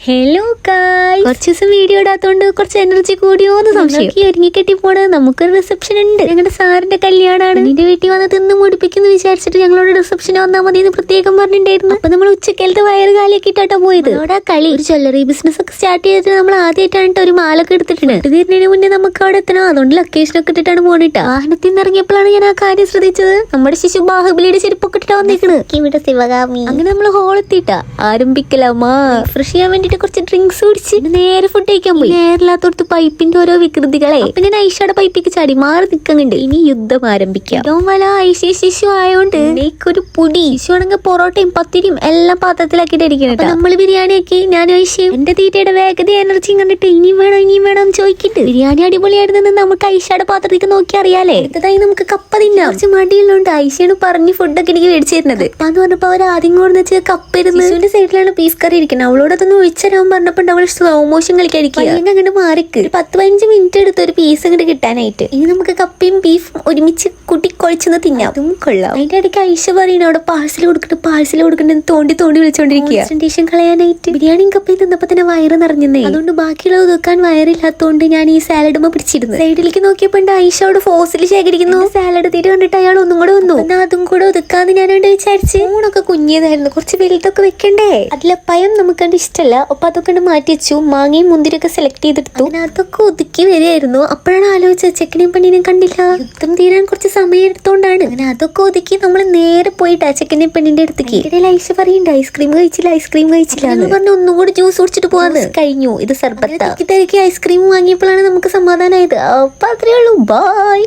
Hello guys, കുറച്ച് ദിവസം video ഇടാത്തോണ്ട് കുറച്ച് എനർജി കൂടിയോന്ന് സംശയം. ഒരുങ്ങി കെട്ടി പോണ നമുക്കൊരു റിസപ്ഷൻ ഉണ്ട്. ഞങ്ങളുടെ സാറിന്റെ കല്യാണമാണ്. നിന്റെ വീട്ടിൽ വന്ന് തിന്ന് മുടിപ്പിക്കുന്നു വിചാരിച്ചിട്ട് ഞങ്ങളോട് റിസപ്ഷന് വന്നാൽ മതി എന്ന് പ്രത്യേകം പറഞ്ഞിട്ടുണ്ടായിരുന്നു. അപ്പൊ നമ്മൾ ഉച്ചക്കാലത്ത് വയറ് കാലിയൊക്കെ ഇട്ടാ പോയത്. അവിടെ കളി ഒരു ജ്വല്ലറി ബിസിനസ് ഒക്കെ സ്റ്റാർട്ട് ചെയ്തിട്ട് നമ്മൾ ആദ്യമായിട്ടാണ് ഒരു മാലൊക്കെ എടുത്തിട്ടുണ്ട്. തീരുന്നതിന് മുന്നേ നമുക്ക് അവിടെ എത്തണം. അതുകൊണ്ട് ലൊക്കേഷൻ ഒക്കെ ഇട്ടിട്ടാണ് പോണിട്ടാ. വാഹനത്തിൽ നിന്ന് ഇറങ്ങിയപ്പോഴാണ് ഞാൻ ആ കാര്യം ശ്രദ്ധിച്ചത്. നമ്മുടെ ശിശു ബാഹുബലിയുടെ ചെരുപ്പൊക്കെ ഇട്ടാ വന്നേക്കണ്. ഇവിടെ ശിവകാമി. അങ്ങനെ നമ്മൾ ഹോളെത്തിട്ടാ ആരംഭിക്കലാമാ. ഫ്രഷ് ചെയ്യാൻ വേണ്ടിട്ട് കുറച്ച് ഡ്രിങ്ക്സ് കുടിച്ച് നേരെ ഫുഡ് കഴിക്കാൻ പോയി. നേരില്ലാത്തോടത്ത് പൈപ്പിന്റെ ഓരോ വികൃതികളെ. അപ്പൊ ഞാൻ ഐഷയുടെ പൈപ്പിക്ക് ചാടി മാറി നിൽക്കുന്നുണ്ട്. ഇനി യുദ്ധം ആരംഭിക്കാം. വല ഐശ ശിശു ആയോണ്ട് ഒരു പൊടി ശിശു ആണെങ്കിൽ പൊറോട്ടയും പത്തിരിയും എല്ലാം പാത്രത്തിലാക്കിട്ട് ഇരിക്കണ. നമ്മള് ബിരിയാണി ആക്കി ഞാനും ഐശയും. എന്റെ തീറ്റയുടെ വേഗത എനർജിയും കണ്ടിട്ട് ഇനിയും വേണം ചോദിക്കിട്ട്. ബിരിയാണി അടിപൊളിയായിരുന്നെന്ന് നമുക്ക് ഐഷയുടെ പാത്രത്തേക്ക് നോക്കി അറിയാലേ. അടുത്തതായി നമുക്ക് കപ്പ തിന്നാം. കുറച്ച് മടിയുള്ളതുകൊണ്ട് ഐശയാണ് പറഞ്ഞ് ഫുഡൊക്കെ എനിക്ക് മേടിച്ചു തരുന്നത്. അന്ന് പറഞ്ഞപ്പോ അവർ ആദ്യം കൊണ്ടു വെച്ച് കപ്പ ഇരുന്ന് ശിശുവിന്റെ സൈഡിലാണ് ബീഫ് കറി ഇരിക്കുന്നത്. അവളോട് അതൊന്ന് ഒഴിച്ചരാൻ പറഞ്ഞപ്പോൾ അവൾ സ്ലോ മോഷൻ കളിക്കാതിരിക്കുക. അങ്ങോട്ട് മാറിക്ക്. ഒരു 10-15 മിനിറ്റ് എടുത്ത് ഒരു പീസ് അങ്ങോട്ട് കിട്ടാനായിട്ട്. ഇനി നമുക്ക് കപ്പയും ബീഫും ഒരുമിച്ച് കൂട്ടിക്കൊഴിച്ചെന്ന് തിന്നാം. അതും കൊള്ളാം. അതിന്റെ ഇടയ്ക്ക് ഐഷ പറയണ അവിടെ പാഴ്സൽ കൊടുക്കണ്ടെന്ന് തോണ്ടി വിളിച്ചോണ്ടിരിക്കുക. കോൺസെൻട്രേഷൻ കളയാനായിട്ട്. ബിരിയാണിയും കപ്പയും തിന്നപ്പോ തന്നെ വയറ് നിറഞ്ഞേ. അതുകൊണ്ട് ബാക്കിയുള്ളത് ഒതുക്കാൻ വയറില്ലാത്തോണ്ട് ഞാൻ ഈ സാലഡുമ്പോ പിടിച്ചിരുന്നു. സൈഡിലേക്ക് നോക്കിയപ്പോ ഐഷയോട് ഫോസിൽ ശേഖരിക്കുന്നു. സാലഡ് തീരെ കണ്ടിട്ട് അയാൾ ഒന്നും കൂടെ വന്നു. എന്നാ അതും കൂടെ ഒതുക്കാന്ന് ഞാൻ വിചാരിച്ച്. ഊണൊക്കെ കുഞ്ഞിയതായിരുന്നു. കുറച്ച് വലുതൊക്കെ വെക്കണ്ടേ. അതിലെ പയം നമുക്ക് കണ്ട് ഇഷ്ടമല്ല. അപ്പൊ അതൊക്കെ മാറ്റി വെച്ചു. മാങ്ങയും മുന്തിരിയൊക്കെ സെലക്ട് ചെയ്തെടുത്തു. അതൊക്കെ ഒതുക്കി വരികയായിരുന്നു. അപ്പോഴാണ് ആലോചിച്ചത് ചെക്കനെയും പെണ്ണിനെയും കണ്ടില്ല. യുദ്ധം തീരാൻ കുറച്ച് സമയം എടുത്തോണ്ടാണ്. അങ്ങനെ അതൊക്കെ ഒതുക്കി നമ്മൾ നേരെ പോയിട്ടാ ചെക്കനെയും പെണ്ണിന്റെ അടുത്തേക്ക്. ഇടയിൽ ഐഷ പറയുന്നുണ്ട് ഐസ്ക്രീം കഴിച്ചില്ല എന്ന് പറഞ്ഞ് ഒന്നുകൂടി ജ്യൂസ് കുടിച്ചിട്ട് പോവാന്ന്. കഴിഞ്ഞു. ഇത് സർബത്ത. ഐസ്ക്രീം വാങ്ങിയപ്പോഴാണ് നമുക്ക് സമാധാനമായത്. അപ്പൊ അത്രേ ഉള്ളൂ. ബൈ.